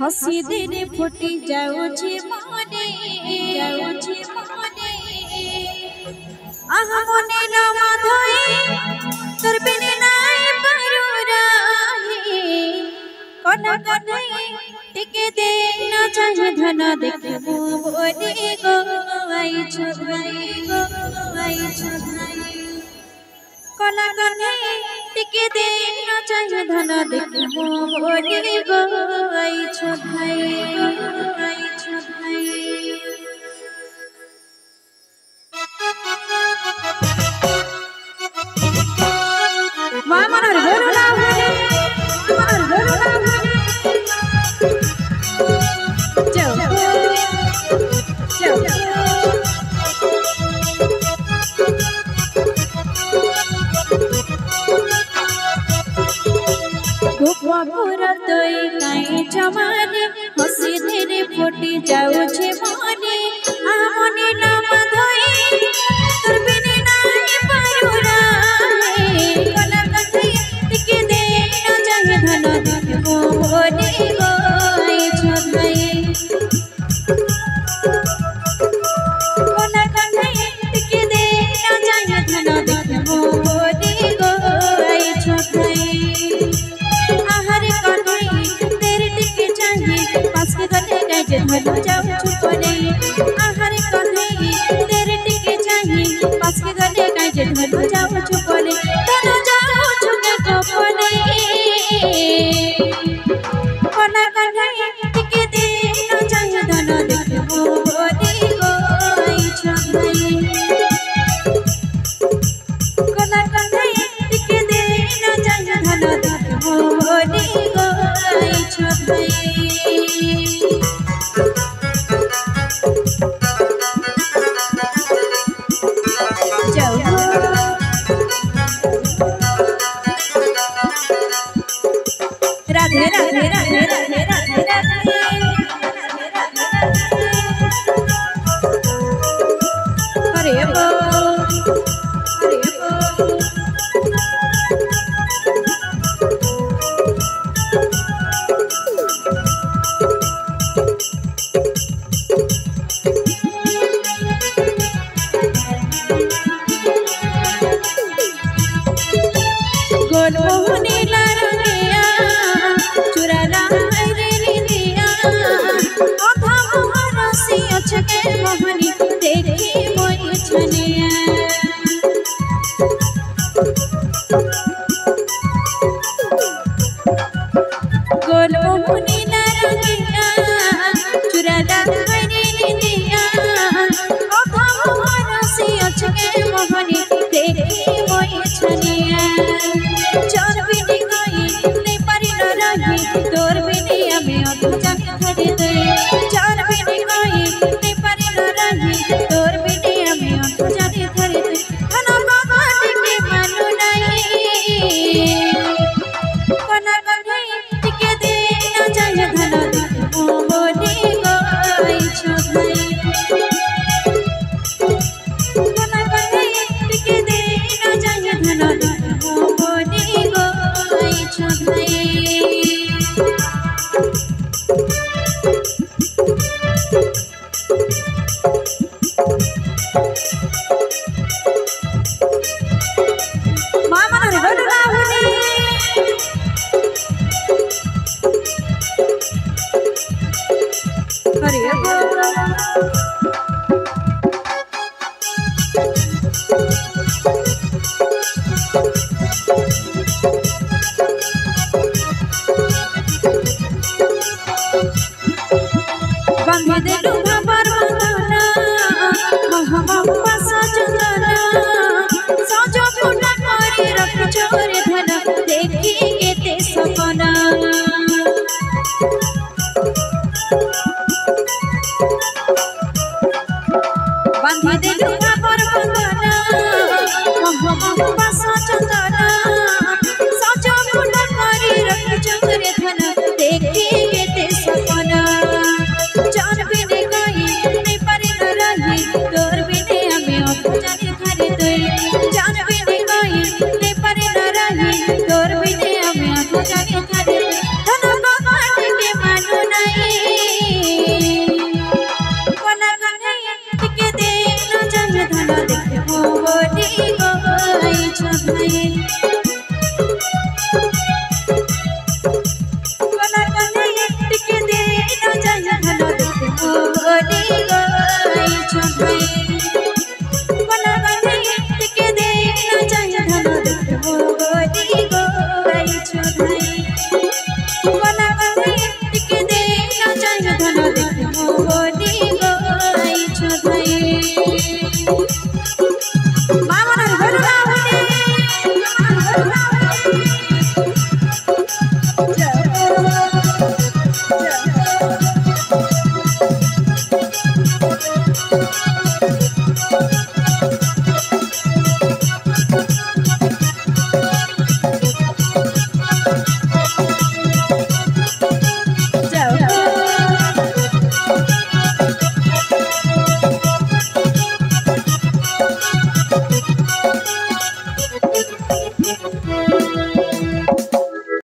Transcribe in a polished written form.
हसी दिने फुटी जाऊची मने आहा मने न माधोई तोर बिने नाई पारू राहे कना कनाई टिके दे न चाहे धन देखबो बोली गो आई छ भाई कना कनाई टिके दे न चाहे धन देखबो बोली गो आई छ भाई मामनर गोरुला भरे मामनर गोरुला भरे चल गोपा पूरा तोई काई जमाने हसी धीरे फुटी जाऊ छे मने आ मने न माधोई तोर बिने नाई पारू राहे कला कथई टिके दे न चाहे धन देखबो बोली गो आई छ भाई कला कथई टिके दे न चाहे धन देखबो बोली गो आई छ भाई धनु जाऊ छुपने आहार कन्हई तेरे टिके चाहिए पास के गले काजे धनु जाऊ छुपने धनु जाऊ छुके गोपने कना कन्हई टिके दे न चाहिए धन देखबो बोली गो आई छ भाई कना कन्हई टिके दे न चाहिए धन देखबो बोली गो आई छ भाई राधे राधे राधे राधे राधे राधे हरे बोल गोल मोहनी लारंगिया चुराला रे दिया आधा मोहरसी अछके मोहनी देखी मोई छनिया गोल मोहनी लारंगिया चुराला रे दिया आधा मोहरसी अछके मोहनी देखी मोई छनिया चोर बिनी कोई नहीं पारी न रही तोर बिनी हमें अधू जाके धरे दे चोर बिनी कोई नहीं पारी न रही तोर बिनी हमें अधू जाके धरे दे धनो बाबा टिके मानु नहीं कना कन्हई टिके दे न चाहे धन देखबो बोली गो आई छ भाई कना कन्हई टिके दे न चाहे धन देखबो बोली गो आई छ भाई मामनर गोरुला भरे हरे बोल बंधी देलु भाबर बंधना महमप्पा सजना सजो फुटा करी रख छोरे धन देखी केते सपना बंधी देलु भाबर बंधना महमप्पा सजना सजो फुटा करी रख छोरे धन देखी केते सपना चार बिने जय